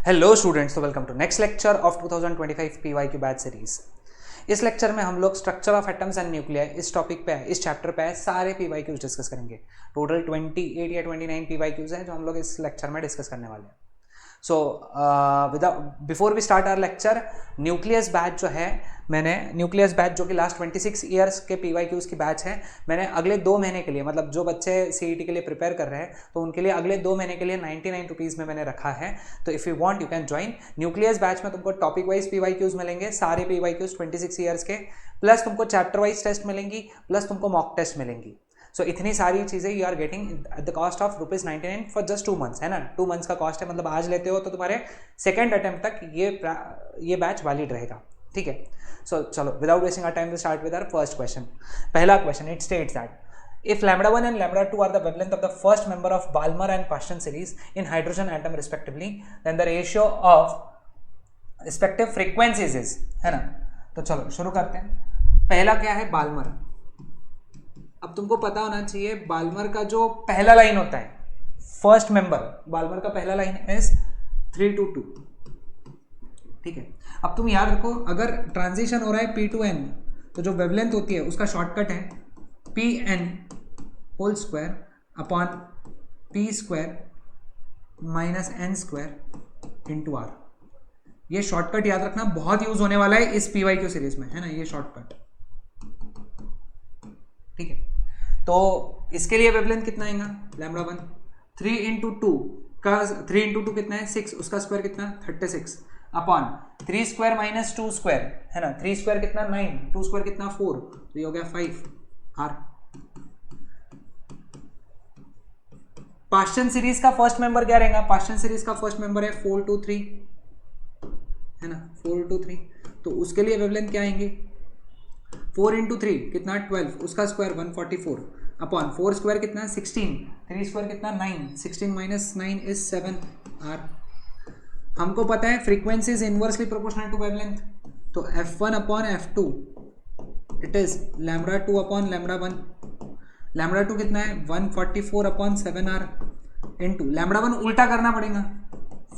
Hello students, तो welcome to next lecture of 2025 PYQ batch series. इस lecture में हम लोग structure of atoms and nuclear इस टॉपिक पे है, इस चैप्टर पे है, सारे PYQs डिस्कस करेंगे। टोटल 28 या 29 PYQs है जो हम लोग इस लेक्चर में डिस्कस करने वाले हैं। So before we start our lecture, nucleus batch जो है, मैंने न्यूक्लियस बैच जो कि लास्ट 26 ईयर्स के PYQs की बैच है, मैंने अगले 2 महीने के लिए, मतलब जो बच्चे CET के लिए प्रिपेयर कर रहे हैं तो उनके लिए अगले 2 महीने के लिए 99 रुपीज़ में मैंने रखा है। तो if you want you can join nucleus batch में। तुमको टॉपिक वाइज PYQs मिलेंगे, सारे PYQs 26 ईयर्स के, प्लस तुमको चैप्टर वाइज टेस्ट मिलेंगी, प्लस तुमको मॉक टेस्ट मिलेंगी। सो इतनी सारी चीज़ें you are getting at the cost of ₹99 for just 2 months, है ना। 2 मंथ्स का कॉस्ट है, मतलब आज लेते हो तो तुम्हारे सेकेंड अटेम्प्ट तक ये बैच वैलिड रहेगा, ठीक है। सो चलो, without wasting our time we start with our first question. पहला question, it states that if λ1 and λ2 are the wavelength of the first member of Balmer and Paschen series in hydrogen atom respectively, then the ratio of respective frequencies is, है ना। तो चलो शुरू करते हैं। पहला क्या है? बाल्मर। अब तुमको पता होना चाहिए बाल्मर का जो पहला लाइन होता है, फर्स्ट मेंबर, बाल्मर का पहला लाइन इज 322, ठीक है। अब तुम याद रखो, अगर ट्रांजिशन हो रहा है P to N, तो जो वेवलेंथ होती है उसका शॉर्टकट है Pn whole square upon P square minus N square into R। ये शॉर्टकट याद रखना, बहुत यूज होने वाला है इस PYQ सीरीज में, है ना, ये शॉर्टकट, ठीक है। तो इसके लिए वेवलेंथ कितना आएगा? λ1 3 इंटू 2 का 3 इंटू 2 कितना है? 6, उसका स्क्वायर कितना? 36 अपॉन 3 स्क्वायर माइनस 2 स्क्वायर, है ना। 3 स्क्वायर कितना? 9, 2 स्क्वायर कितना? 4, तो ये हो गया 5 R। पास्चन सीरीज का फर्स्ट मेंबर क्या रहेगा? पास्चन सीरीज का फर्स्ट मेंबर है 423, है ना, 423। तो उसके लिए वेवलेंथ क्या आएंगे? 4 इंटू 3 कितना? 12, उसका स्क्वायर 144 अपॉन 4 स्क्वायर कितना? 16, 3 स्क्वायर कितना? 9, 16 माइनस 9 इज 7 R। हमको पता है frequency is inversely proportional to wavelength, तो F1 upon F2 it is λ2 upon λ1। λ2 कितना है? 144 अपॉन 7R इंटू λ1 उल्टा करना पड़ेगा,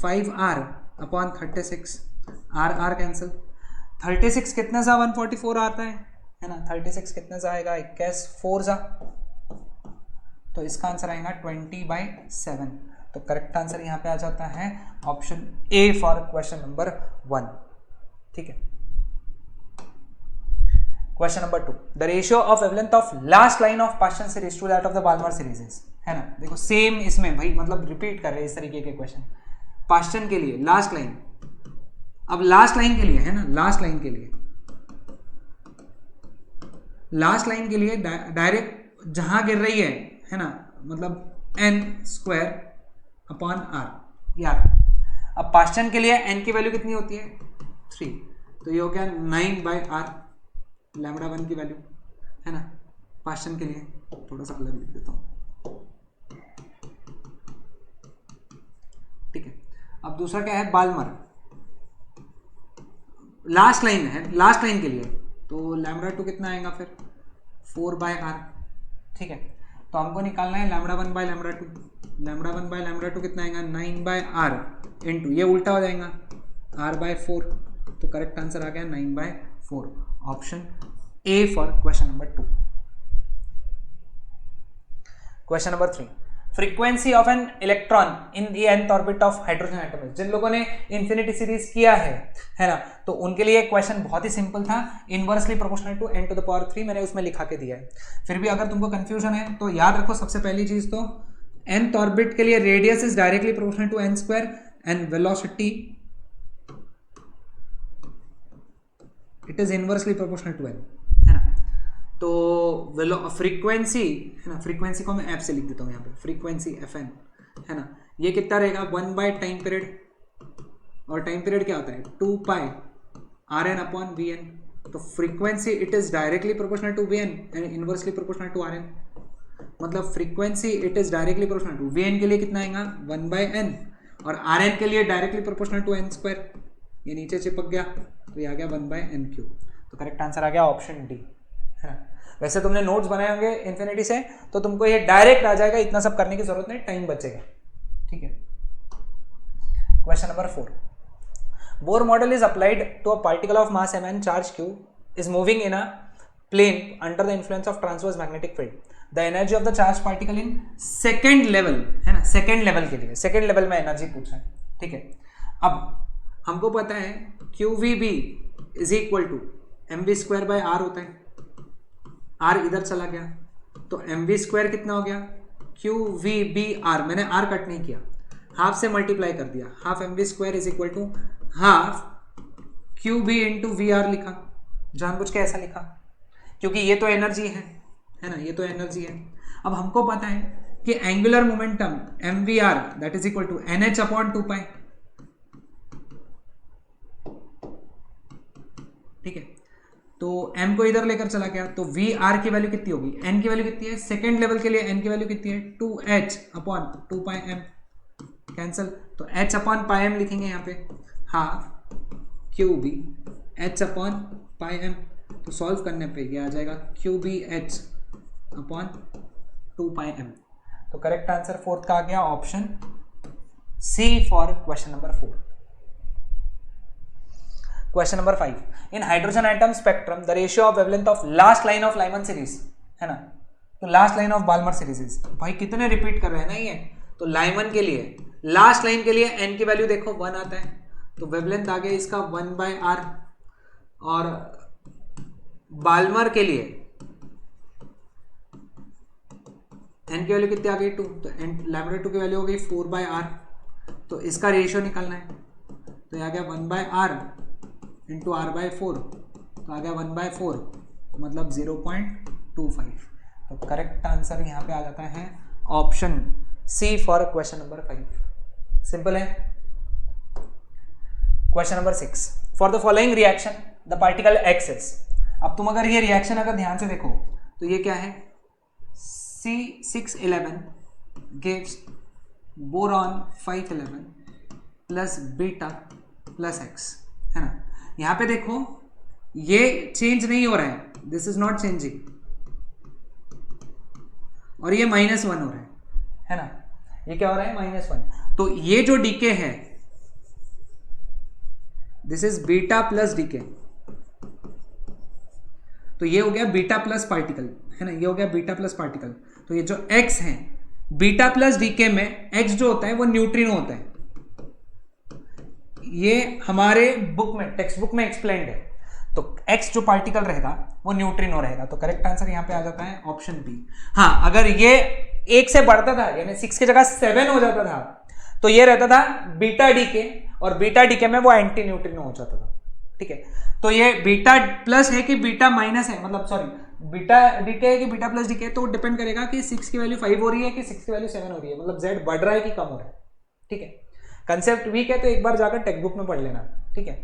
5R अपॉन 36, R कैंसिल। 36 कितने सा 144 आता है ना। 36 कितने सा आएगा? 21 4 सा, तो इसका आंसर आएगा 20/7। तो करेक्ट आंसर यहाँ पे आ जाता है option A for question number 1, ठीक है। Question number 2, the ratio of wavelength of last line of Paschen series to that of the Balmer series is, है ना। देखो सेम इसमें भाई, मतलब रिपीट कर रहे हैं इस तरीके के क्वेश्चन। पास्चन के लिए लास्ट लाइन, अब लास्ट लाइन के लिए, है ना, लास्ट लाइन के लिए डायरेक्ट जहां गिर रही है ना, मतलब n स्क्वायर अपॉन R यार। अब पास्चन के लिए n की वैल्यू कितनी होती है? 3, तो ये हो गया 9/R λ1 की वैल्यू, है ना। पास्चन के लिए थोड़ा सा अलग लिख देता हूं, ठीक है। अब दूसरा क्या है? बाल्मर। लास्ट लाइन है, लास्ट लाइन के लिए, तो λ2 कितना आएगा फिर? 4/R, ठीक है। तो हमको निकालना है λ1/λ2। λ1/λ2 कितना आएगा? 9/R इंटू, ये उल्टा हो जाएगा, R/4। तो करेक्ट आंसर आ गया 9/4, option A for question number 2। Question number 3, frequency of an electron in the nth orbit of hydrogen atom. जिन लोगों ने इन्फिनिटी सीरीज किया है ना, तो उनके लिए क्वेश्चन बहुत ही सिंपल था, inversely proportional to n to the power 3, मैंने उसमें लिखा के दिया है। फिर भी अगर तुमको कंफ्यूजन है तो याद रखो, सबसे पहली चीज तो nth ऑर्बिट के लिए radius is directly proportional to n square and velocity it is inversely proportional to n, है ना। तो फ्रीक्वेंसी, है ना, फ्रीक्वेंसी को मैं एफ से लिख देता हूँ यहाँ पे, फ्रीक्वेंसी Fn, है ना। ये कितना रहेगा? 1 टाइम पीरियड, और टाइम पीरियड क्या होता है? 2πRn upon Vn। तो frequency it is directly proportional to Vn and inversely proportional to Rn। मतलब frequency it is directly proportional to Vn के लिए कितना आएगा? 1/n, और Rn के लिए directly proportional to n square. ये नीचे चिपक गया, तो ये आ गया 1/n³। तो करेक्ट आंसर आ गया ऑप्शन डी, है ना। वैसे तुमने नोट्स बनाए होंगे इन्फिनिटी से, तो तुमको ये डायरेक्ट आ जाएगा, इतना सब करने की जरूरत नहीं, टाइम बचेगा, ठीक है। Question number 4. Bohr model is applied to a particle of mass m and charge q is moving in a plane under the influence of transverse magnetic field. The energy of the charged particle in second level, है ना, second level के लिए, second level में energy पूछा है, ठीक है। अब हमको पता है QVB is equal to mv²/r होता है, r इधर चला गया तो mv² कितना हो गया, QVBr, मैंने r कट नहीं किया, हाफ से मल्टीप्लाई कर दिया, half mv² is equal to half QB into VR लिखा, जानबूझ के ऐसा लिखा क्योंकि ये तो एनर्जी है ना, ये तो एनर्जी है। अब हमको पता है कि angular momentum mvr that is equal to nh/2π, ठीक है। तो m को इधर लेकर चला गया तो vr की वैल्यू कितनी होगी, n की वैल्यू कितनी है, सेकेंड लेवल के लिए n की वैल्यू कितनी है, 2h/2πm, कैंसल, तो h/πm लिखेंगे यहाँ पे, हाफ QB h/πm, तो सॉल्व करने पे ये आ जाएगा QBh/2πm। तो करेक्ट आंसर फोर्थ का आ गया option C for question number 4। Question number 5, in hydrogen atom spectrum the ratio of wavelength of last line of Lyman series, है ना, तो last line of Balmer series, भाई कितने रिपीट कर रहे हैं ना ये, तो लाइमन के लिए लास्ट लाइन के लिए n की वैल्यू देखो 1 आता है, तो वेवलेंथ आ गया इसका 1/r, और बाल्मर के लिए n की वैल्यू कितनी आ गई 2, तो λ2 की वैल्यू हो गई 4/r, तो इसका रेशियो निकालना है, तो आ गया 1/r इंटू r/4, तो आ गया 1/4, मतलब 0.25, तो करेक्ट आंसर यहाँ पे आ जाता है option C for question number 5। Simple है। Question number 6, for the following reaction the particle x is, अब तुम अगर ये रिएक्शन अगर ध्यान से देखो तो ये क्या है, C611 gives boron 511 plus beta plus x, है ना, यहाँ पे देखो ये चेंज नहीं हो रहा है, दिस इज नॉट चेंजिंग, और ये -1 हो रहा है ना, ये क्या हो रहा है -1, तो ये जो डीके है this is beta plus decay, तो ये हो गया बीटा प्लस पार्टिकल, है ना, ये हो गया बीटा प्लस पार्टिकल, तो ये जो x है बीटा प्लस डीके में x जो होता है वो न्यूट्रिनो होता है, ये हमारे बुक में टेक्स्ट बुक में एक्सप्लेन्ड है, तो x जो पार्टिकल रहेगा वो न्यूट्रिनो रहेगा, तो करेक्ट आंसर यहां पे आ जाता है ऑप्शन बी। हाँ, अगर ये 1 से बढ़ता था यानी 6 की जगह 7 हो जाता था तो ये रहता था बीटा डीके, और बीटा डीके में वो एंटी न्यूट्रिनो हो जाता था, ठीक है। तो ये बीटा प्लस है कि बीटा माइनस है, मतलब सॉरी बीटा डीके है कि बीटा प्लस डीके, तो डिपेंड करेगा कि 6 की वैल्यू 5 हो रही है कि 6 की वैल्यू 7 हो रही है, मतलब z बढ़ रहा है कि कम हो रहा है, ठीक है। कंसेप्ट वीक है तो एक बार जाकर टेक्स्ट बुक में पढ़ लेना, ठीक है।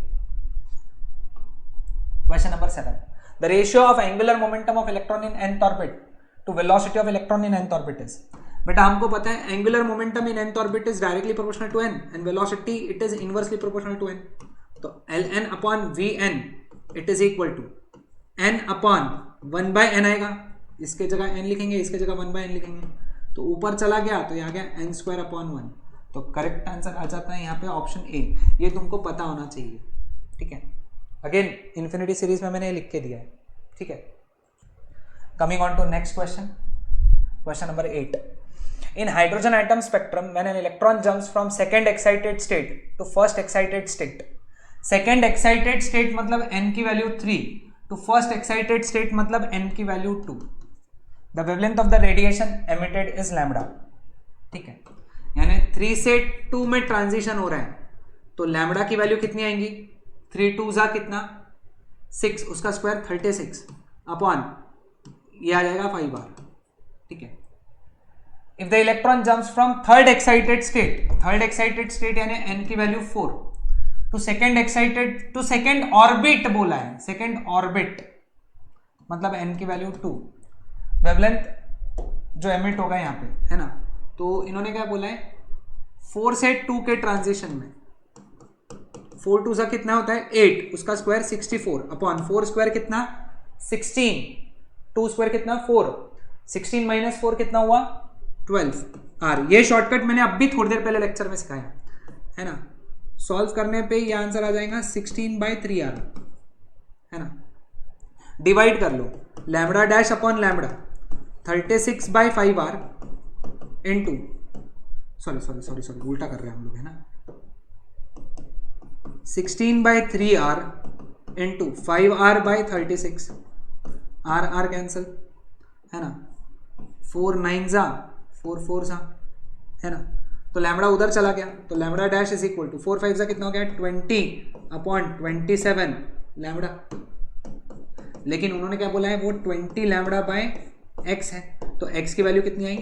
Question number 7, the ratio of angular momentum of electron in nth orbit to velocity of electron in nth orbit is, बेटा हमको पता है angular momentum in nth orbit is directly proportional to n and velocity it is inversely proportional to n, तो ln/vn it is equal to n/1/n आएगा, इसके जगह n लिखेंगे, इसके जगह 1/n लिखेंगे, तो ऊपर चला गया तो ये आ गया n²/1, तो करेक्ट आंसर आ जाता है यहाँ पे ऑप्शन ए, ये तुमको पता होना चाहिए, ठीक है। अगेन इन्फिनिटी सीरीज में मैंने लिख के दिया है, ठीक है। Coming on to next question, question number 8, in hydrogen atom spectrum when an electron jumps from second excited state to first excited state, second excited state मतलब n की value 3 to first excited state मतलब n की value 2, the wavelength of the radiation emitted is lambda, ठीक है, यानी 3 से 2 में transition हो रहा है, तो लैम्बडा की वैल्यू कितनी आएंगी, 3 2 जा कितना 6, उसका स्क्वायर 36 अपॉन ये आ जाएगा 5r, ठीक है। If the electron jumps from third excited state यानी n की value 4 to second excited to second orbit बोला है, सेकेंड ऑर्बिट मतलब n की वैल्यू 2, वेवलेंथ जो एमिट होगा यहाँ पे, है ना, तो इन्होंने क्या बोला है 4 से 2 के ट्रांजिशन में 4 2 सा कितना होता है 8, उसका स्क्वायर 64 अपॉन 4 स्क्वायर कितना 16, 2 स्क्वायर कितना 4, 16 माइनस 4 कितना हुआ 12 r, ये शॉर्टकट मैंने अभी थोड़ी देर पहले लेक्चर में सिखाया है ना, सॉल्व करने पे ये आंसर आ जाएगा 16/3r, है ना। डिवाइड कर लो lambda dash upon lambda 36/5r into sorry उल्टा कर रहे हैं हम लोग, है ना। 16/3r into 5r/36, r cancel, है ना। 4 9 जा 4 4 जा, है ना। तो लैम्बडा उधर चला गया, तो lambda dash is equal to 4 5 जा कितना हो गया 20/27 लैम्बडा। लेकिन उन्होंने क्या बोला है, वो 20 लैम्बडा बाय एक्स है, तो एक्स की वैल्यू कितनी आई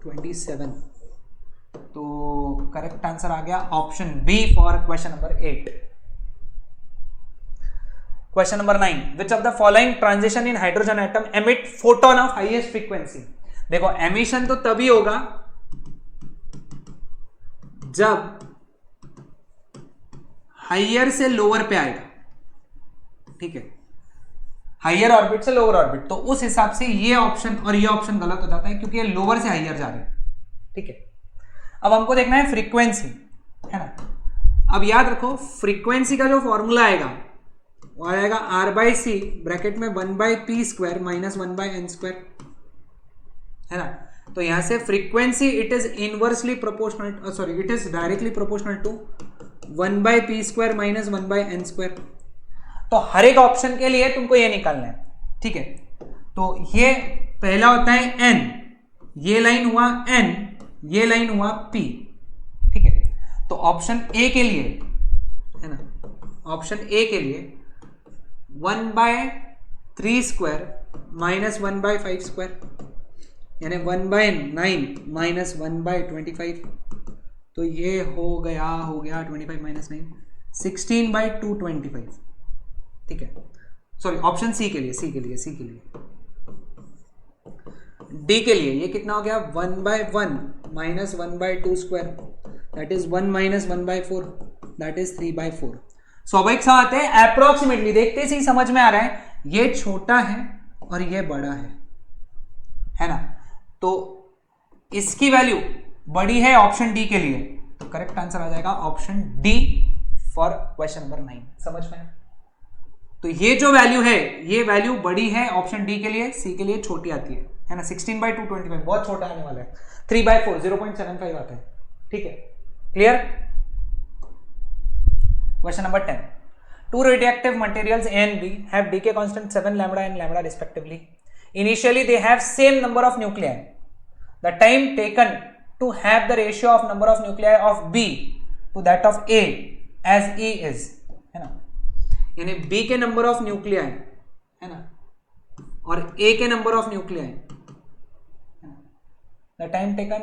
27। तो करेक्ट आंसर आ गया option B for question number 8। Question number 9, which of the following transition in hydrogen atom emit photon of highest frequency. देखो एमिशन तो तभी होगा जब हाइयर से लोअर पे आएगा, ठीक है, हाइयर ऑर्बिट से लोअर ऑर्बिट, तो उस हिसाब से ये ऑप्शन और ये ऑप्शन गलत हो जाता है क्योंकि ये लोअर से हाइयर जा रहे हैं, ठीक है। अब हमको देखना है फ्रीक्वेंसी, है ना। अब याद रखो फ्रीक्वेंसी का जो फॉर्मूला आएगा वो आएगा r/c ब्रैकेट में 1/p² माइनस 1/n², है ना। तो यहां से frequency it is inversely proportional, sorry it is directly proportional to 1/p² minus 1/n²। तो हर एक ऑप्शन के लिए तुमको ये निकालना है, ठीक है। तो ये पहला होता है n, ये लाइन हुआ n, ये लाइन हुआ p, ठीक है। तो ऑप्शन ए के लिए, है ना, ऑप्शन ए के लिए 1/3² माइनस 1/5² यानी 1/9 माइनस 1/25, तो ये हो गया 25 माइनस 9 16/225, ठीक है। सॉरी ऑप्शन सी के लिए, सी के लिए डी के लिए ये कितना हो गया 1/1 minus 1/2² that is 1 minus 1/4 that is 3/4। स्वाभाविक सा बात है, अप्रोक्सीमेटली देखते ही समझ में आ रहा है ये छोटा है और ये बड़ा है ना। तो इसकी वैल्यू बड़ी है ऑप्शन डी के लिए, तो करेक्ट आंसर आ जाएगा option D for question number 9। समझ में? तो ये जो वैल्यू है ये वैल्यू बड़ी है ऑप्शन डी के लिए, सी के लिए छोटी आती है ना। 16/225 बहुत छोटा आने वाला है, 3/4 0.75 आता है, ठीक है। Clear? Question number 10. Two radioactive materials A and B have decay constant 7 lambda and lambda respectively. Initially, they have same number of nuclei. The time taken to have the ratio of number of nuclei of B to that of A as E is, है ना, यानी B के number of nuclei, है ना, और A के number of nuclei, the time taken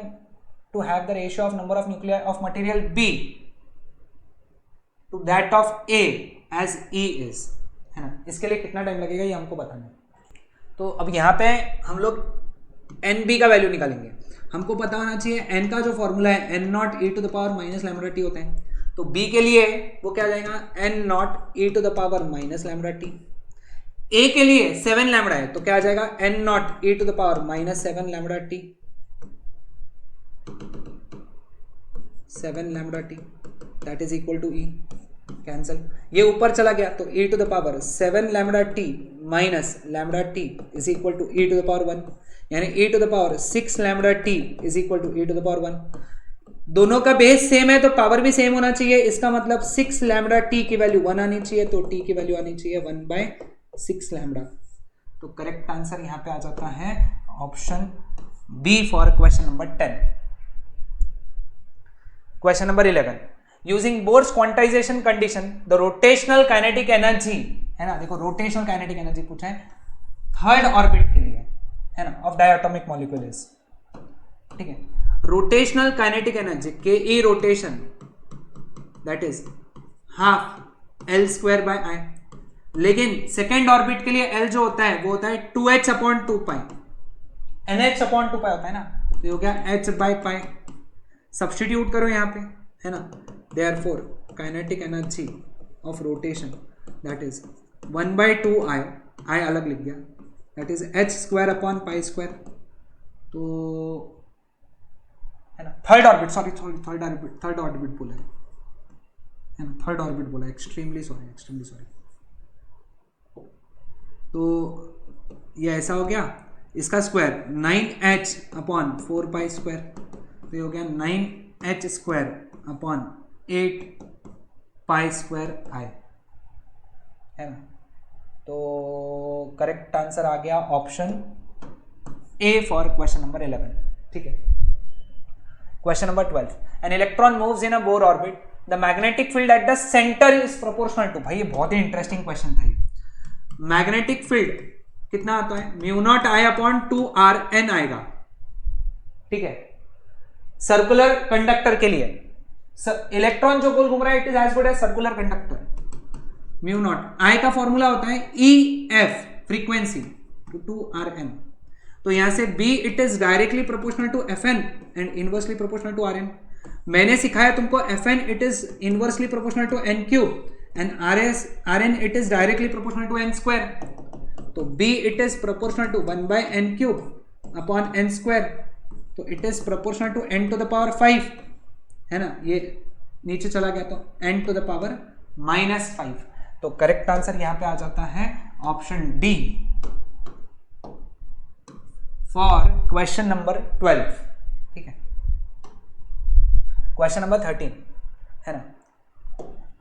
to have the ratio of number of nuclei of material B to that of A as E is, है ना। इसके लिए कितना टाइम लगेगा ये हमको बताना है। तो अब यहाँ पे हम लोग NB का वैल्यू निकालेंगे। हमको पता होना चाहिए N का जो फॉर्मूला है N0 e to the power minus lambda T होता है, तो B के लिए वो क्या जाएगा N0 e to the power minus lambda T. A के लिए 7 लैम्बडा है तो क्या आ जाएगा N0 e to the power minus 7 lambda t, 7 lambda t that is equal to E। Cancel, ये ऊपर चला गया तो e to the power 7 lambda t minus lambda t is equal to e to the power 1, यानी e to the power 6 lambda t is equal to e to the power 1। दोनों का base same है तो power भी same होना चाहिए, इसका मतलब 6 लैम्बडा टी की वैल्यू 1 आनी चाहिए, तो t की वैल्यू आनी चाहिए 1/6 लैम्बडा। तो करेक्ट आंसर यहां पे आ जाता है option B for question number 10। Question number 11, using Bohr's quantization condition the rotational kinetic energy, है ना, देखो रोटेशनल काइनेटिक एनर्जी पूछा है थर्ड ऑर्बिट के लिए, है ना, ऑफ डायटोमिक मॉलिक्यूल्स, ठीक है। रोटेशनल काइनेटिक एनर्जी के E rotation that is half L²/I, लेकिन सेकेंड ऑर्बिट के लिए L जो होता है वो होता है 2h/2π, NH/2π होता है ना, तो हो गया h/π। सब्स्टिट्यूट करो यहाँ पे, है ना, therefore kinetic energy of rotation that is 1/2I, I अलग लिख गया, that is h²/π²। तो है ना third orbit, sorry third orbit बोला है, है ना, थर्ड ऑर्बिट बोला, एक्सट्रीमली सॉरी, एक्सट्रीमली सॉरी। तो ये ऐसा हो गया, इसका square 9h upon 4 pi square, तो ये हो गया 9h square upon 8 pi square I, है ना। तो करेक्ट आंसर आ गया option A for question number 11। ठीक है, question number 12, an electron moves in a Bohr orbit, the magnetic field at the centre is proportional to, भाई ये बहुत ही इंटरेस्टिंग क्वेश्चन था ये। मैग्नेटिक फील्ड कितना आता है, म्यू0 I अपॉन 2RN आएगा। ठीक है, सर्कुलर कंडक्टर के लिए इलेक्ट्रॉन जो गोल घूम रहा है it is as good as circular conductor. म्यू0 I का फॉर्मूला होता है EF फ्रीक्वेंसी टू 2RN, तो यहां से B it is directly proportional to FN and inversely proportional to RN। मैंने सिखाया तुमको FN it is inversely proportional to N cube and RN it is directly proportional to N square, तो B it is proportional to 1/N cube upon N square, तो it is proportional to N to the power 5, है ना, ये नीचे चला गया तो N to the power -5। तो करेक्ट आंसर यहां पे आ जाता है option D for question number 12। ठीक है, क्वेश्चन नंबर 13, है ना।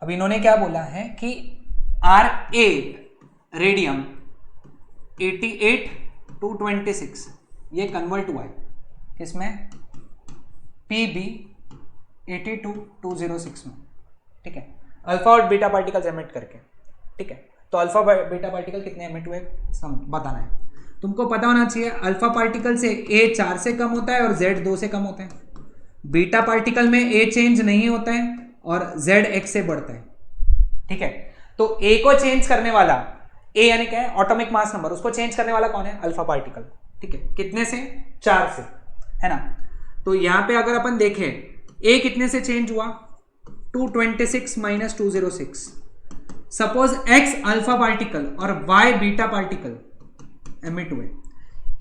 अब इन्होंने क्या बोला है कि Ra रेडियम 88-26 ये कन्वर्ट हुआ है किसमें, Pb 82-206 में। ठीक है, अल्फा और बीटा पार्टिकल्स एमिट करके। ठीक है, तो अल्फा बीटा पार्टिकल कितने एमिट हुए बताना है। तुमको पता होना चाहिए अल्फा पार्टिकल से A 4 से कम होता है और Z 2 से कम होता है। बीटा पार्टिकल में A चेंज नहीं होता है और Z X से बढ़ता है। ठीक है, तो A को चेंज करने वाला, A यानी क्या है, एटॉमिक मास नंबर, उसको चेंज करने वाला कौन है, अल्फा पार्टिकल। ठीक है, कितने से, 4 से, है ना। तो यहां पे अगर अपन देखें A कितने से चेंज हुआ, 226 - 206। सपोज X अल्फा पार्टिकल और Y बीटा पार्टिकल एमिट हुए,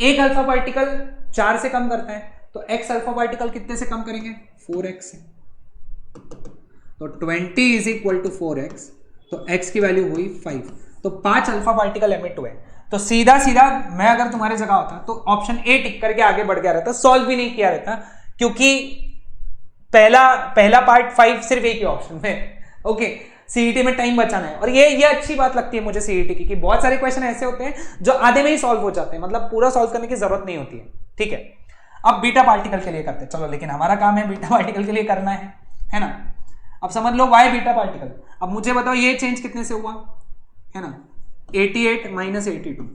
एक अल्फा पार्टिकल 4 से कम करता है, तो X अल्फा पार्टिकल कितने से कम करेंगे, 4x से, तो 20 = 4x, तो x की वैल्यू हुई 5, तो 5 अल्फा पार्टिकल एमिट हुए। तो सीधा सीधा मैं अगर तुम्हारे जगह होता तो ऑप्शन ए टिक करके आगे बढ़ गया रहता, सॉल्व भी नहीं किया रहता, क्योंकि पहला पार्ट 5 सिर्फ एक ही ऑप्शन में। ओके, सीईटी में टाइम बचाना है, और ये अच्छी बात लगती है मुझे सीईटी की कि बहुत सारे क्वेश्चन ऐसे होते हैं जो आधे में ही सॉल्व हो जाते हैं, मतलब पूरा सॉल्व करने की जरूरत नहीं होती है। ठीक है, अब बीटा पार्टिकल के लिए करते हैं, चलो, लेकिन हमारा काम है बीटा पार्टिकल के लिए करना है ना। अब समझ लो Y बीटा पार्टिकल, अब मुझे बताओ ये चेंज कितने से हुआ, है ना, 88 - 82।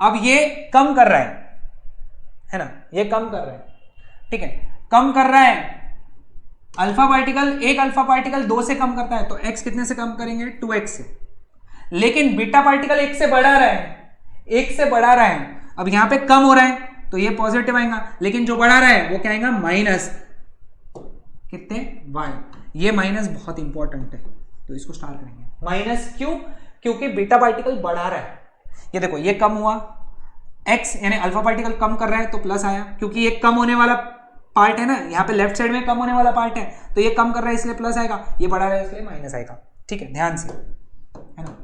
अब ये कम कर रहा है ना, ये कम कर रहा है। ठीक है, कम कर रहा है, अल्फा पार्टिकल, एक अल्फा पार्टिकल 2 से कम करता है, तो x कितने से कम करेंगे, 2x से। लेकिन बीटा पार्टिकल 1 से बढ़ा रहा है, 1 से बढ़ा रहा है, अब यहां पे कम हो रहा है तो ये पॉजिटिव आएगा, लेकिन जो बढ़ा रहा है वो क्या आएगा, माइनस कितने, y। ये माइनस बहुत इंपॉर्टेंट है, तो इसको स्टार करेंगे माइनस। क्यों, क्योंकि बीटा पार्टिकल बढ़ा रहा है। ये देखो, ये कम हुआ, x यानी अल्फा पार्टिकल कम कर रहा है तो प्लस आया, क्योंकि ये कम होने वाला पार्ट है ना, यहाँ पे लेफ्ट साइड में कम होने वाला पार्ट है, तो ये कम कर रहा है इसलिए प्लस आएगा, ये बढ़ा रहा है इसलिए माइनस आएगा। ठीक है, ध्यान से, है ना।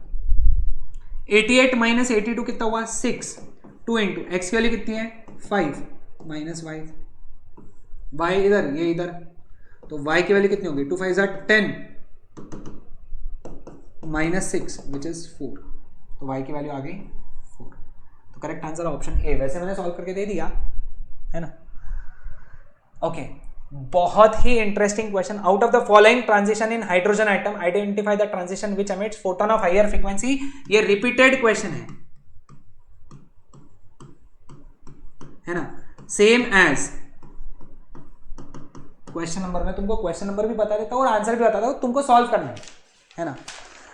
88 - 82 कितना हुआ, 6, 2 × x की वैल्यू कितनी है, 5 - 5, y इधर, ये इधर, तो y की वैल्यू कितनी होगी, 2 × 5 = 10 -6 विच इज 4, तो y की वैल्यू आ गई 4। तो करेक्ट आंसर ऑप्शन ए। वैसे मैंने सॉल्व करके दे दिया, है ना। ओके, बहुत ही interesting question. Out of the following transition in hydrogen atom identify the transition which emits photon of higher frequency. ये रिपीटेड क्वेश्चन है ना, सेम एज क्वेश्चन नंबर। में तुमको क्वेश्चन नंबर भी बता देता हूं और आंसर भी बता देता हूं, तुमको सॉल्व करना है ना।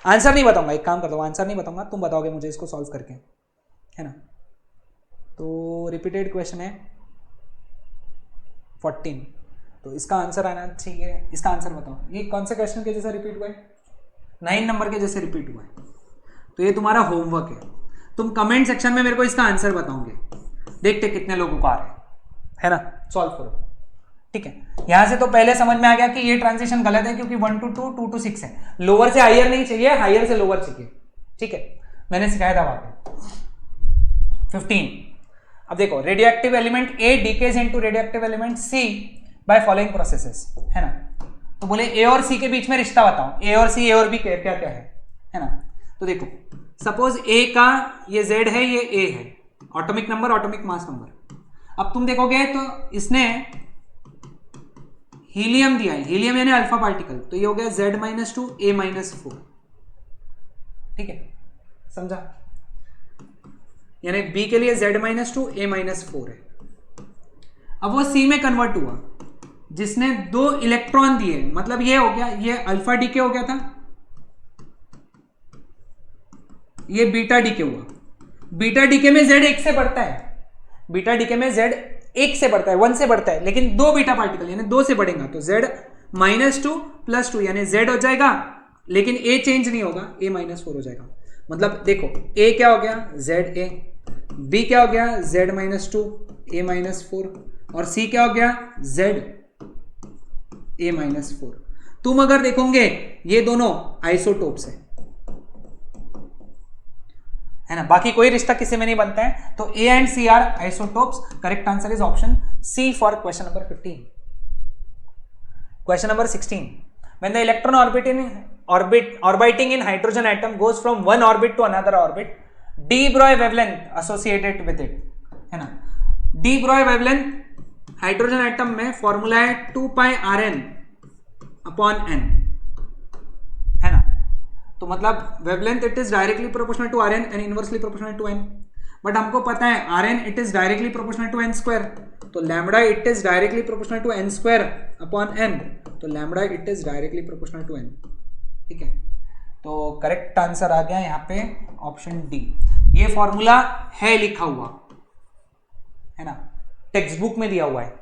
आंसर नहीं बताऊंगा, एक काम कर दो, आंसर नहीं बताऊंगा, तुम बताओगे मुझे इसको सॉल्व करके, है ना। तो रिपीटेड क्वेश्चन है 14, तो इसका आंसर आना चाहिए। इसका आंसर बताओ, ये कौन से क्वेश्चन के जैसा रिपीट हुआ है, 9 नंबर के जैसे रिपीट हुआ है। तो ये तुम्हारा होमवर्क है, तुम कमेंट सेक्शन में मेरे को इसका आंसर बताओगे, देखते कितने लोगों को आ रहे हैं, है ना। सॉल्व करो, ठीक है, यहां से तो पहले समझ में आ गया कि ये ट्रांजिशन गलत है क्योंकि 1 to 2, 2 to 6 है, लोअर से हायर नहीं चाहिए, हायर से लोअर चाहिए, ठीक है, मैंने सिखाया था वहां पे। 15, अब देखो radioactive element A decays into radioactive element C by following processes, है ना। तो बोले ए और सी के बीच में रिश्ता बताओ, ए और सी, ए और बी क्या क्या है ना। तो देखो सपोज ए का ये जेड है, ये ए है, atomic number, atomic mass number. अब तुम देखोगे तो इसने हीलियम दिया है, हीलियम यानी अल्फा पार्टिकल, तो ये हो गया Z-2 A-4, ठीक है, समझा, यानी B के लिए Z-2 A-4 है। अब वो C में कन्वर्ट हुआ जिसने 2 इलेक्ट्रॉन दिए, मतलब ये हो गया, ये अल्फा डीके हो गया था, ये बीटा डीके हुआ। बीटा डीके में Z 1 से बढ़ता है, बीटा डीके में Z 1 से बढ़ता है, 1 से बढ़ता है, लेकिन 2 बीटा पार्टिकल यानी 2 से बढ़ेगा तो Z-2 + 2 यानी Z हो जाएगा, लेकिन A चेंज नहीं होगा, A-4 हो जाएगा। मतलब देखो A क्या हो गया ZA, B क्या हो गया Z-2 A-4 और C क्या हो गया ZA-4। तुम अगर देखोगे ये दोनों आइसोटोप्स है ना, बाकी कोई रिश्ता किसी में नहीं बनता है, तो A and C are isotopes. Correct answer is option C for question number 15। Question number 16, when the electron orbiting in hydrogen atom goes from one orbit to another orbit, de Broglie wavelength associated with it, है ना। de Broglie wavelength hydrogen atom में formula है 2πRn/n, है ना। तो मतलब wavelength it is directly proportional to Rn and inversely proportional to n, but हमको पता है Rn it is directly proportional to n square, तो lambda it is directly proportional to n square upon n, तो lambda it is directly proportional to n, ठीक है। तो correct answer आ गया यहाँ पे ऑप्शन डी। ये फॉर्मूला है लिखा हुआ, है ना, टेक्स्ट बुक में दिया हुआ है,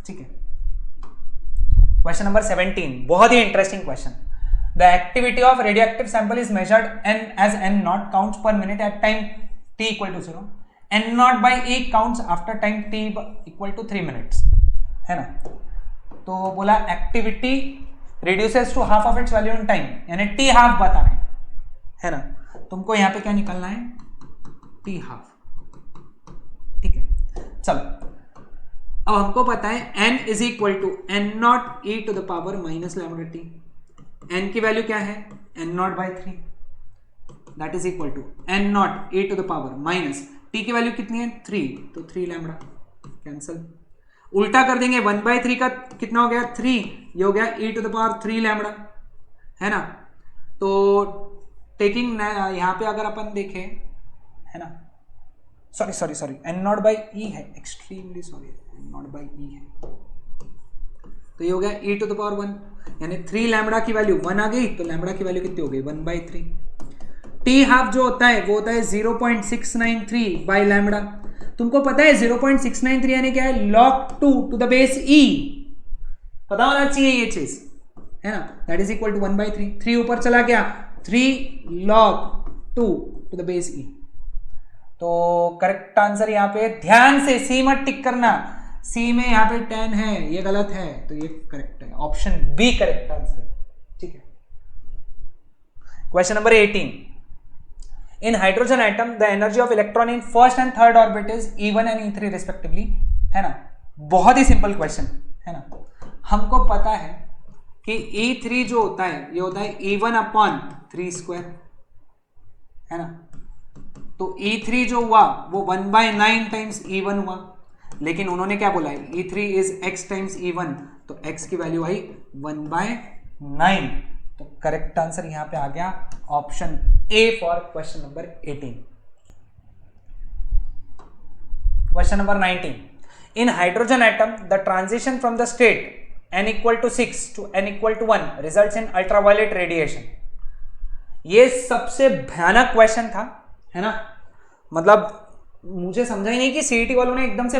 ठीक है। क्वेश्चन नंबर 17, बहुत ही interesting question. The activity of radioactive sample is measured as n0 counts per minute at time t equal to 0. n0 by E counts after time t equal to 3 minutes, है ना। तो बोला activity reduces to half of its value in time, यानी t half बताना है ना। तुमको यहाँ पे क्या निकलना है, t half, ठीक है। चलो अब हमको पता है n is equal to n0 e to the power minus lambda t। n की वैल्यू क्या है n0 by 3, that is equal to n0 e to the power minus t की वैल्यू कितनी है 3, तो 3 लैम्बडा, कैंसल। उल्टा कर देंगे 1/3 का कितना हो गया 3, ये हो गया e to the power 3 lambda, है ना। तो टेकिंग यहां पे अगर अपन देखें, है ना, सॉरी n0 by e है, extremely sorry, n0 by e है, तो ये हो गया e to the power 1, यानी 3 लैम्बडा की वैल्यू 1 आ गई, तो लैम्बडा की वैल्यू कितनी हो गई 1/3। टी हाफ जो होता है वो होता है 0.693 बाई लैम्बडा। तुमको पता है 0.693 यानी क्या है, log 2 to the base e, पता होना चाहिए ये चीज, है ना, दैट इज इक्वल टू 1/3। 3 ऊपर चला गया, 3 log 2 to the base e। तो करेक्ट आंसर यहाँ पे, ध्यान से सी मत टिक करना, सी में यहाँ पे 10 है, ये गलत है, तो ये करेक्ट है, ऑप्शन बी करेक्ट आंसर, ठीक है। Question number 18, in hydrogen atom the energy of electron in first and third orbit is E1 and E3 respectively, है ना। बहुत ही सिंपल क्वेश्चन, है ना। हमको पता है कि E3 जो होता है ये होता है E1/3², है ना। तो E3 जो हुआ वो 1/9 टाइम्स E1 हुआ, लेकिन उन्होंने क्या बोला है E3 is x times E1, तो x की वैल्यू आई 1/9, तो करेक्ट आंसर यहां पे आ गया option A for question number 18। Question number 19, in hydrogen atom the transition from the state n = 6 to n = 1 results in ultraviolet radiation. ये सबसे भयानक question था, है ना। मतलब मुझे समझा ही नहीं कि सीईटी वालों ने एकदम से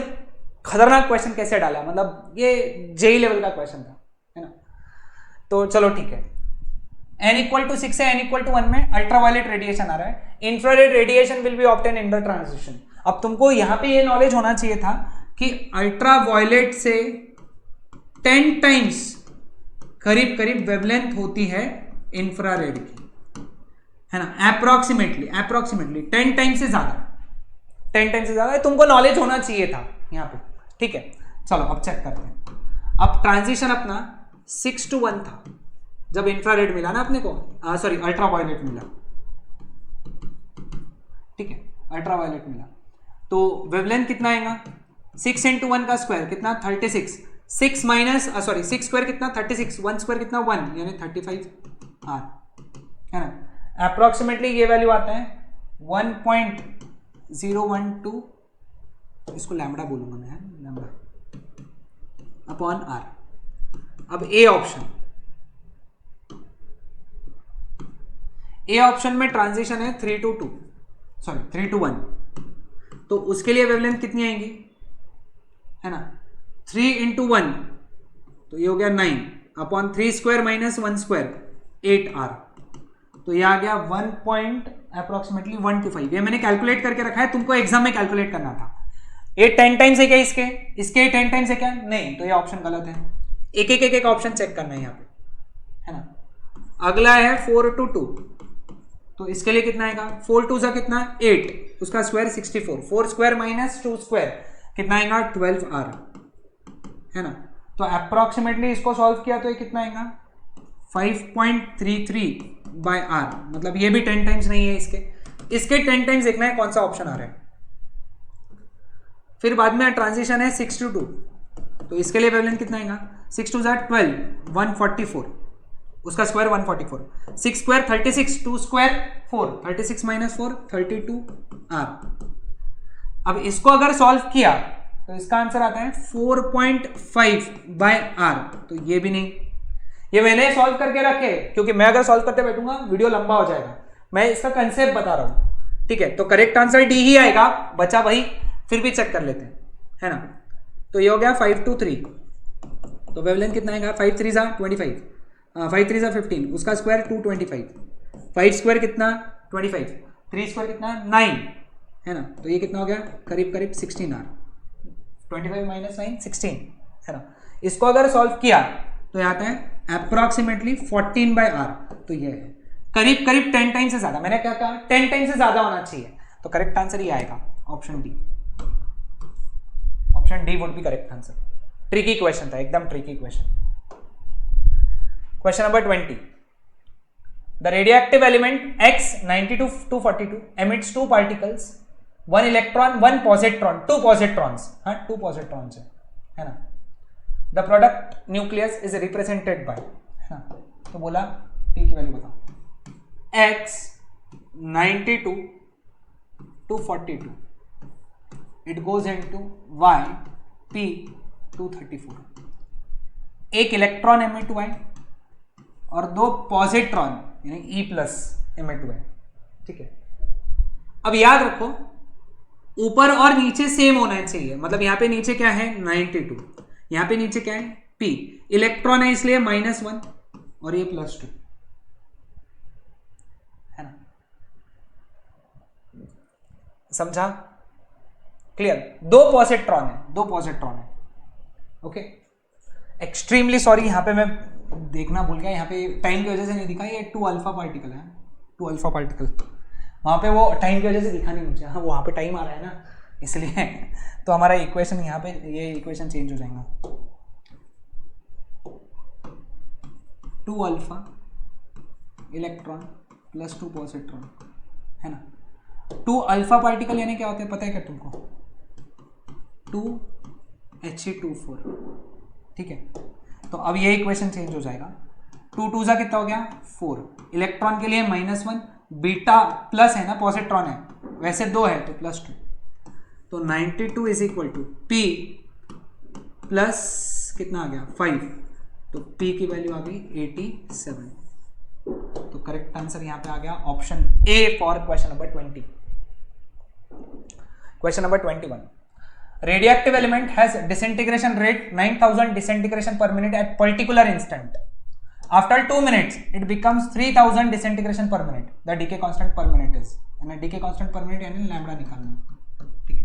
खतरनाक क्वेश्चन कैसे डाला, मतलब ये जेई लेवल का क्वेश्चन था, है ना। तो चलो ठीक है, n = 6 से n = 1 में अल्ट्रावायलेट रेडिएशन आ रहा है, infrared radiation will be obtain in the transition. अब तुमको यहां पे ये नॉलेज होना चाहिए था कि अल्ट्रावायलेट से 10 टाइम्स करीब करीब वेवलेंथ होती है इंफ्रारेड की, है ना, अप्रोक्सीमेटली 10 टाइम से ज्यादा, 10 टाइम से ज्यादा। तुमको नॉलेज होना चाहिए था यहाँ पे, ठीक है। चलो अब चेक करते हैं। अब ट्रांजिशन अपना 6 to 1 था जब इंफ्रारेड मिला ना अपने को, सॉरी अल्ट्रावायलेट मिला, ठीक है, अल्ट्रावायलेट मिला। तो वेवलेंथ कितना आएगा, 6 into 1 का स्क्वायर कितना 36, 6 माइनस सॉरी 6 स्क्वायर कितना 36, 1 स्क्वायर कितना 1 यानी 35 आर, है ना। अप्रोक्सीमेटली ये वैल्यू आता है 1.012, इसको लैम्बडा बोलूंगा मैं, लैम्बडा अपॉन आर। अब ए ऑप्शन में ट्रांजिशन है 3 to 2, सॉरी 3 to 1, तो उसके लिए वेवलेंथ कितनी आएंगी, है ना, 3 into 1 तो ये हो गया 9 upon 3 square minus 1 square 8 R, तो ये आ गया 1.125। ये मैंने कैलकुलेट करके रखा है, तुमको एग्जाम में कैलकुलेट करना था। ये 10 टाइम्स है क्या इसके 10 टाइम्स है क्या, नहीं, तो ये ऑप्शन गलत है। एक ऑप्शन चेक करना है यहाँ पे, है ना। अगला है 4 to 2, तो इसके लिए कितना आएगा, 4 2 सा कितना 8, उसका स्क्वायर 64, 4 स्क्वायर माइनस 2 स्क्वायर कितना आएगा 12 आर, है ना। तो अप्रोक्सीमेटली इसको सॉल्व किया तो ये कितना आएगा 5.33 बाय आर, मतलब ये भी 10 टाइम्स नहीं है इसके 10 टाइम्स देखना है कौन सा ऑप्शन आ रहा है। फिर बाद में ट्रांजिशन है 6 to 2, तो इसके लिए वेवलेंथ कितना आएगा, 6 2 12 144, उसका square 144, 6 square 36, 2 square 4, 36 minus 4 32 R. अब इसको अगर सॉल्व किया तो इसका आंसर आता है 4.5 बाय आर, तो ये भी नहीं, ये मैंने सॉल्व करके रखे, क्योंकि मैं अगर सॉल्व करते बैठूंगा वीडियो लंबा हो जाएगा, मैं इसका कंसेप्ट बता रहा हूं, ठीक है। तो करेक्ट आंसर डी ही आएगा, बचा वही, फिर भी चेक कर लेते हैं, है ना। तो ये हो गया 5 to 3, तो वेवलेंथ कितना आएगा 5 3 सा 25, 5 3 सा 15, उसका स्क्वायर 225, 5 स्क्वायर कितना 25, 3 स्क्वायर कितना 9, है ना। तो ये कितना हो गया करीब करीब 16 आर, 25 माइनस 9 16, है ना। इसको अगर सॉल्व किया तो ये आता है अप्रोक्सीमेटली 14 बाय आर, तो ये है करीब करीब 10 टाइम से ज्यादा। मैंने क्या कहा 10 टाइम से ज्यादा होना चाहिए, तो करेक्ट आंसर ये आएगा option D. Option D would be correct answer. Tricky question था, एकदम tricky question. Question number 20, the radioactive element X92-242 emits 2 particles, 1 electron 1 positron, 2 positrons, हाँ 2 positrons है ना। The product nucleus is represented by, है ना। तो बोला P की वैल्यू बताओ, X92-242 it goes into Y P234, एक इलेक्ट्रॉन एमिट हुआ है और 2 पॉजिट्रॉन यानी E+ एमिट हुआ है, ठीक है। अब याद रखो ऊपर और नीचे सेम होना चाहिए, मतलब यहां पे नीचे क्या है 92, यहां पे नीचे क्या है P, इलेक्ट्रॉन है इसलिए -1 और ये +2, है ना। समझा, क्लियर। 2 पॉजिट्रॉन है, ओके। एक्सट्रीमली सॉरी, यहां पे मैं देखना भूल गया, यहाँ पे टाइम की वजह से नहीं दिखा, ये 2 अल्फा पार्टिकल है, 2 अल्फा पार्टिकल, वहाँ पे वो टाइम की वजह से दिखा नहीं मुझे, हाँ वहाँ पे टाइम आ रहा है ना इसलिए तो हमारा इक्वेशन यहाँ पे ये इक्वेशन चेंज हो जाएगा, 2 अल्फा इलेक्ट्रॉन प्लस 2 पॉजिट्रॉन, है ना। 2 अल्फा पार्टिकल यानी क्या होता है पता है क्या तुमको, 2He24, ठीक है। तो अब ये इक्वेशन चेंज हो जाएगा, 2 2 सा कितना हो गया 4, इलेक्ट्रॉन के लिए -1, बीटा प्लस है ना, पॉजिट्रॉन है, वैसे 2 है तो +2, तो 92 is equal to P plus कितना आ गया 5, तो P की वैल्यू आ गई 87, तो करेक्ट आंसर यहां पे आ गया option A for question number 20। Question number 21, radioactive element has disintegration rate 9000 disintegration per minute at particular instant. After 2 minutes it becomes 3000 disintegration per minute. The decay constant per minute is, यानी decay constant per minute यानी lambda निकालना, ठीक है।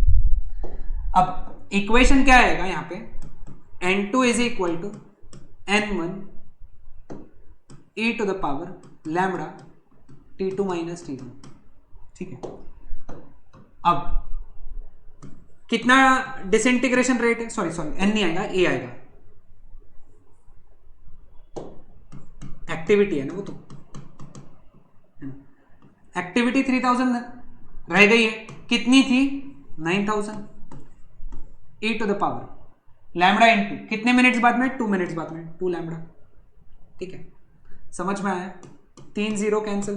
अब equation क्या आएगा यहाँ पे, N2 is equal to n1 e to the power lambda t2 minus t1। ठीक है, अब कितना डिसइंटीग्रेशन रेट है, सॉरी n नहीं आएगा, a आएगा, एक्टिविटी है ना वो, तो है ना, एक्टिविटी 3000 रह गई है, कितनी थी 9000 e to the power lambda into कितने मिनट्स बाद में, 2 मिनट्स बाद में 2 लैम्बडा। ठीक है, समझ में आया, 3 0 कैंसिल,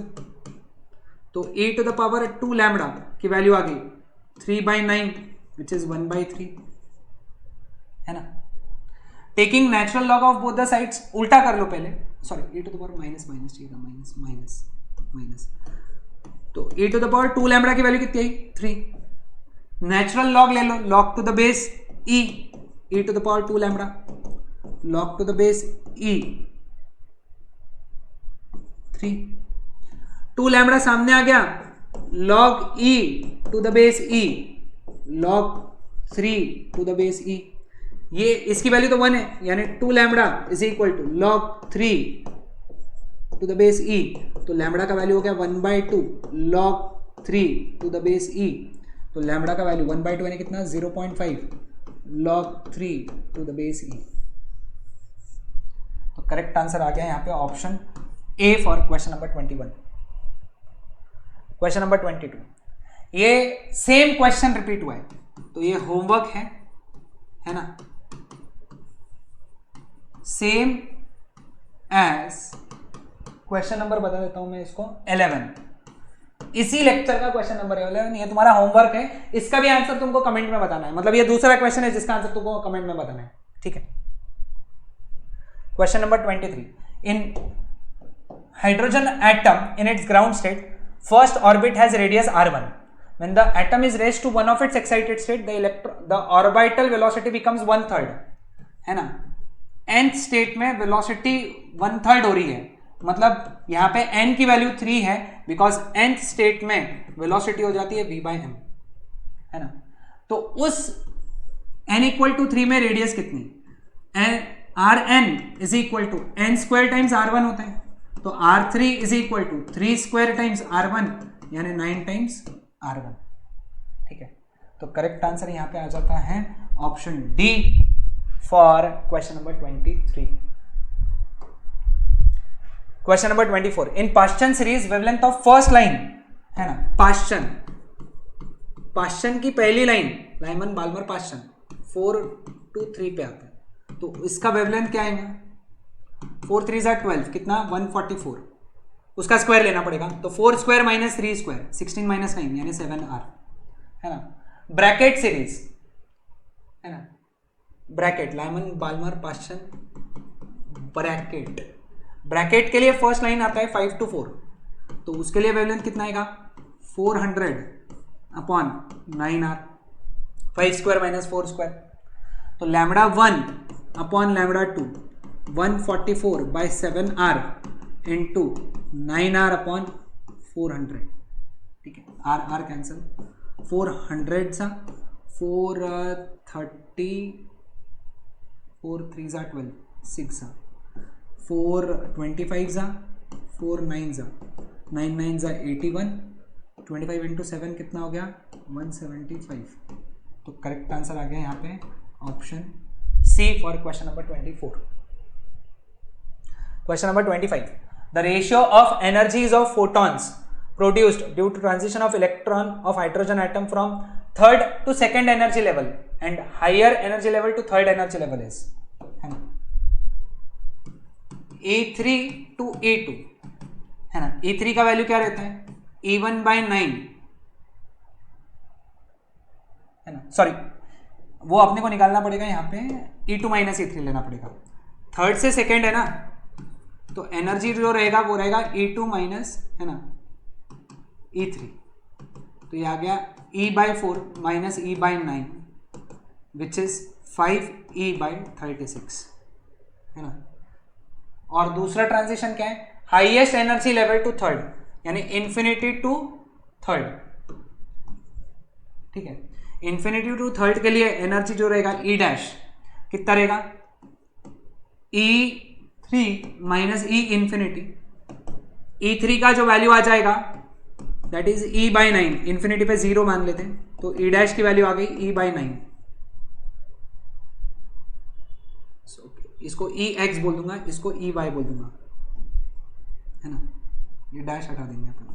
तो e to the power 2 lambda की वैल्यू आ गई 3/9 विच इज 1/3, है ना। Taking natural log of both the sides, उल्टा कर लो पहले, sorry e to the power minus चाहिए था, माइनस, तो e to the power 2 lambda की वैल्यू कितनी आई 3, नेचुरल लॉग ले लो, log to the base e to the power 2 lambda, log to the base e 3, 2 lambda सामने आ गया, log e to the base e, log 3 to the base e, ये इसकी वैल्यू तो 1 है, यानी 2 lambda is equal to log 3 to the base e, तो lambda का वैल्यू हो गया 1/2 log 3 to the base e, तो लैम्बडा का वैल्यू 1/2 यानी कितना 0.5 log 3 to the base e। तो करेक्ट आंसर आ गया यहाँ पे option A for question number 21। Question number 22, ये सेम क्वेश्चन रिपीट हुआ है, तो ये होमवर्क है ना, सेम एज क्वेश्चन नंबर बता देता हूं मैं इसको 11, इसी लेक्चर का क्वेश्चन नंबर 11, ये तुम्हारा होमवर्क है, इसका भी आंसर तुमको कमेंट में बताना है, मतलब ये दूसरा क्वेश्चन है जिसका आंसर तुमको कमेंट में बताना है। ठीक है, question number 23, in hydrogen atom in its ground state first orbit has radius r1, when the atom is raised to one of its excited state the orbital velocity becomes 1/3, है ना। nth state में velocity 1/3 हो रही है, मतलब यहाँ पे n की वैल्यू 3 है, बिकॉज nth स्टेट में वेलोसिटी हो जाती है v/m, है ना। तो उस n इक्वल टू 3 में रेडियस कितनी, rn is equal to n square times r1 होता है, तो r3 is equal to 3 square times r1 यानी 9 टाइम्स r1। ठीक है, तो करेक्ट आंसर यहां पे आ जाता है option D for question number 23। Question number 24, in Paschen series wavelength of first line, है ना, पाश्चन की पहली line, Lyman Balmer Paschen 4 to 3 पे आता है, तो इसका वेवलेंथ क्या आएगा, 4 3 12 कितना 144, उसका स्क्वायर लेना पड़ेगा, तो 4 स्क्वायर माइनस 3 स्क्वायर 16 माइनस 9 यानी 7r, है ना। ब्रैकेट सीरीज, है ना, Brackett Lyman Balmer Paschen Brackett के लिए फर्स्ट लाइन आता है 5 to 4, तो उसके लिए वेवलेंथ कितना आएगा 400 upon 9r, 5 square minus 4 square, तो lambda 1 upon lambda 2 144 by 7r into 9r upon 400। ठीक है, r कैंसिल, 400 सा 430, 4 3 सा 12, 6 सा 425 सा 4 9 सा 9 9 सा 81, 25 into 7 कितना हो गया 175, तो करेक्ट आंसर आ गया यहाँ पे option C for question number 24। Question number 25. The ratio of energies of photons produced due to transition of electron of hydrogen atom from third to second energy level and higher energy level to third energy level is, है ना, A3 to A2, है ना। A3 का value क्या रहता है A1/9, है ना, सॉरी वो अपने को निकालना पड़ेगा यहाँ पे E2 माइनस E3 लेना पड़ेगा, थर्ड से सेकेंड है ना, तो एनर्जी जो रहेगा वो रहेगा E2 माइनस, है ना, E3, तो ये आ गया E/4 minus E/9 which is 5E/36, है ना। और दूसरा ट्रांजिशन क्या है, highest energy level to third, यानी इंफिनिटी टू थर्ड। ठीक है, इंफिनिटी टू थर्ड के लिए एनर्जी जो रहेगा E डैश कितना रहेगा E3 minus E infinity, E3 का जो वैल्यू आ जाएगा दैट इज E/9, इन्फिनिटी पे 0 मान लेते हैं, तो E डैश की वैल्यू आ गई E/9। इसको EX बोल दूंगा, इसको EY बोल दूंगा, है ना, ये डैश हटा देंगे अपन।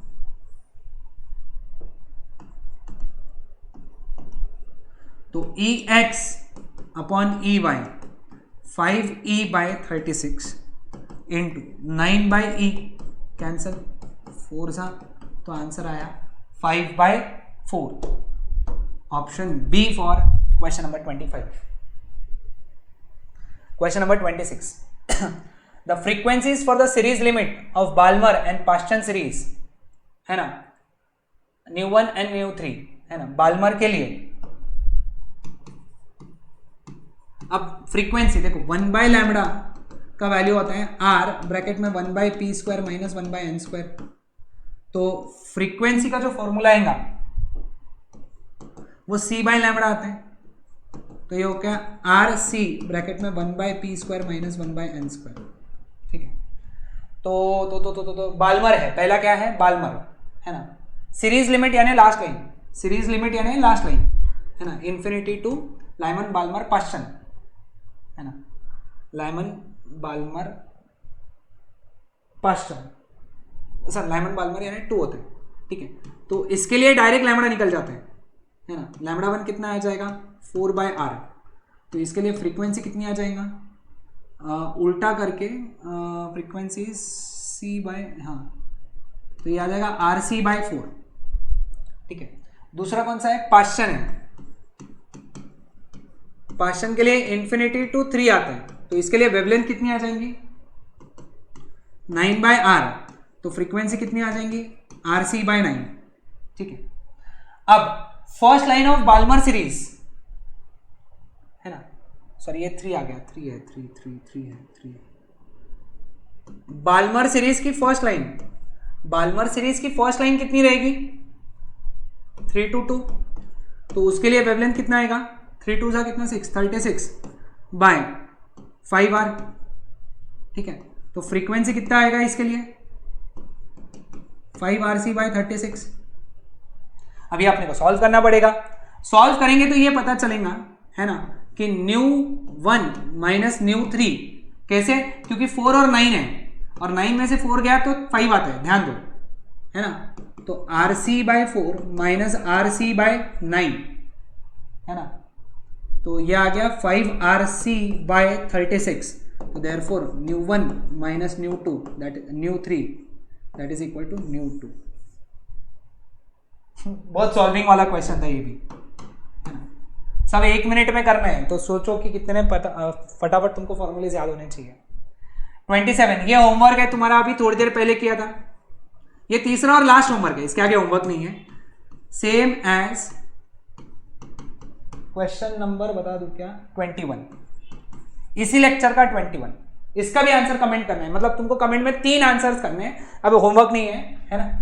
तो EX upon EY 5E/36 into 9/E, cancel 4 सा, तो आंसर आया 5/4। Option B for question number 25। Question number 26, the frequencies for the series limit of Balmer and Paschen series, है ना, ν1 एंड ν3, है ना, बाल्मर के लिए। अब फ्रीक्वेंसी देखो 1/λ का वैल्यू होता है r ब्रैकेट में 1/p² माइनस 1/n²। तो फ्रीक्वेंसी का जो फॉर्मूला आएगा वो c/λ आता है, तो ये हो गया RC ब्रैकेट में 1/p² माइनस 1/n²। ठीक है, तो बाल्मर है, पहला क्या है, बाल्मर, है ना, सीरीज लिमिट यानी लास्ट लाइन, सीरीज लिमिट यानी लास्ट लाइन, है ना, infinity to Lyman Balmer Paschen, है ना, Lyman Balmer Paschen, sir Lyman Balmer यानी 2 होते हैं। ठीक है, तो इसके लिए डायरेक्ट लैम्बडा निकल जाते हैं, है ना, λ1 कितना आ जाएगा 4/r। तो इसके लिए फ्रीक्वेंसी कितनी आ जाएगा, उल्टा करके फ्रीक्वेंसी हाँ, तो ये आ जाएगा RC/4। ठीक है, दूसरा कौन सा है, पास्टन है, पास्टन के लिए इन्फिनिटी टू 3 आता है, तो इसके लिए वेवलेंथ कितनी आ जाएंगी 9/r, तो फ्रीक्वेंसी कितनी आ जाएंगी RC/9। ठीक है, अब first line of Balmer series, है ना, सॉरी ये 3 आ गया, 3 है, 3 है। बाल्मर सीरीज की फर्स्ट लाइन, बाल्मर सीरीज की फर्स्ट लाइन कितनी रहेगी 3 to 2, तो उसके लिए वेवलेंथ कितना आएगा 3 2 कितना 6, 36/5r। ठीक है, तो फ्रीक्वेंसी कितना आएगा इसके लिए 5RC/36। अभी आपने को सॉल्व करना पड़ेगा, सॉल्व करेंगे तो ये पता चलेगा, है ना, कि ν1 माइनस ν3 कैसे, क्योंकि 4 और 9 है, और 9 में से 4 गया तो 5 आता है, ध्यान दो, है ना, तो RC/4 माइनस RC/9, है ना, तो ये आ गया 5RC/36। तो therefore ν1 minus ν2 ν3 that is equal to ν2। बहुत सॉल्विंग वाला क्वेश्चन था ये भी, है ना, सब 1 मिनट में करना है, तो सोचो कि कितने फटाफट तुमको फॉर्मूले याद होने चाहिए। 27, ये होमवर्क है तुम्हारा, अभी थोड़ी देर पहले किया था, ये तीसरा और लास्ट होमवर्क है, इसके आगे होमवर्क नहीं है। सेम एज क्वेश्चन नंबर बता दूं क्या 21, इसी लेक्चर का 21, इसका भी आंसर कमेंट करना है, मतलब तुमको कमेंट में 3 आंसर्स करने हैं, अब होमवर्क नहीं है ना।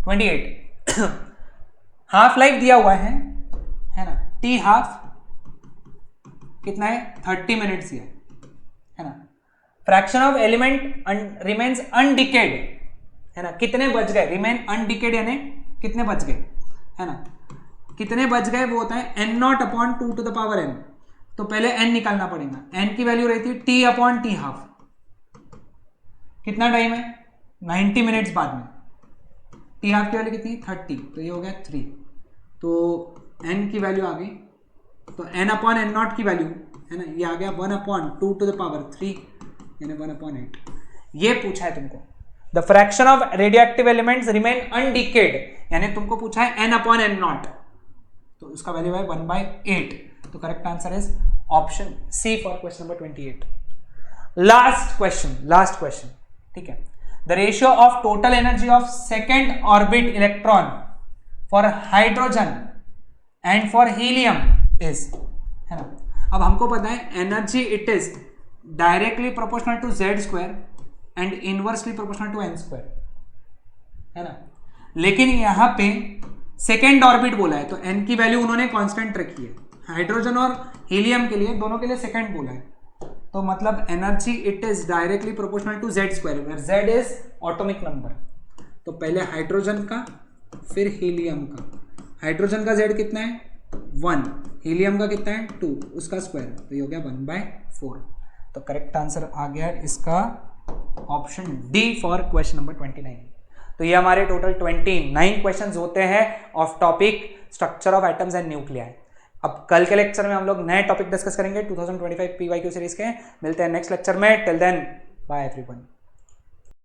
28, हाफ लाइफ दिया हुआ है ना, टी हाफ कितना है 30 मिनट्स ही है ना। फ्रैक्शन ऑफ एलिमेंट रिमेन्स अनडिकेड, है ना, कितने बच गए, रिमेन अनडिकेड यानी कितने बच गए, है ना, कितने बच गए वो होता है n0/2n। तो पहले n निकालना पड़ेगा, n की वैल्यू रहती है t/t², कितना टाइम है 90 मिनट्स बाद में, t² की वैल्यू कितनी 30, तो ये हो गया 3, तो n की वैल्यू आ गई, तो n/n0 की वैल्यू, है ना, ये आ गया 1/2⁵ यानी 1/8। ये पूछा है तुमको, the fraction of radioactive elements remain undecayed, यानी तुमको पूछा है n/n0, तो उसका वैल्यू है 1/8। तो correct answer is option C for question number 28। Last question, ठीक है, the ratio of total energy of second orbit electron for hydrogen and for helium is, है ना। अब हमको पता है energy it is directly proportional to z² and inversely proportional to n², है ना, लेकिन यहां पे सेकेंड ऑर्बिट बोला है, तो n की वैल्यू उन्होंने कांस्टेंट रखी है, हाइड्रोजन और हीलियम के लिए दोनों के लिए सेकेंड बोला है, तो मतलब energy it is directly proportional to Z square, where Z is atomic number. तो पहले हाइड्रोजन का फिर हीलियम का। हाइड्रोजन का Z कितना है 1, हीलियम का कितना है 2, उसका स्क्वायर, तो ये हो गया 1/4। तो करेक्ट आंसर आ गया इसका option D for question number 29। तो ये हमारे टोटल 29 क्वेश्चंस होते हैं of topic structure of atoms and nuclei. अब कल के लेक्चर में हम लोग नए टॉपिक डिस्कस करेंगे 2025 PYQ सीरीज के। मिलते हैं नेक्स्ट लेक्चर में, टिल देन बाय एवरीवन।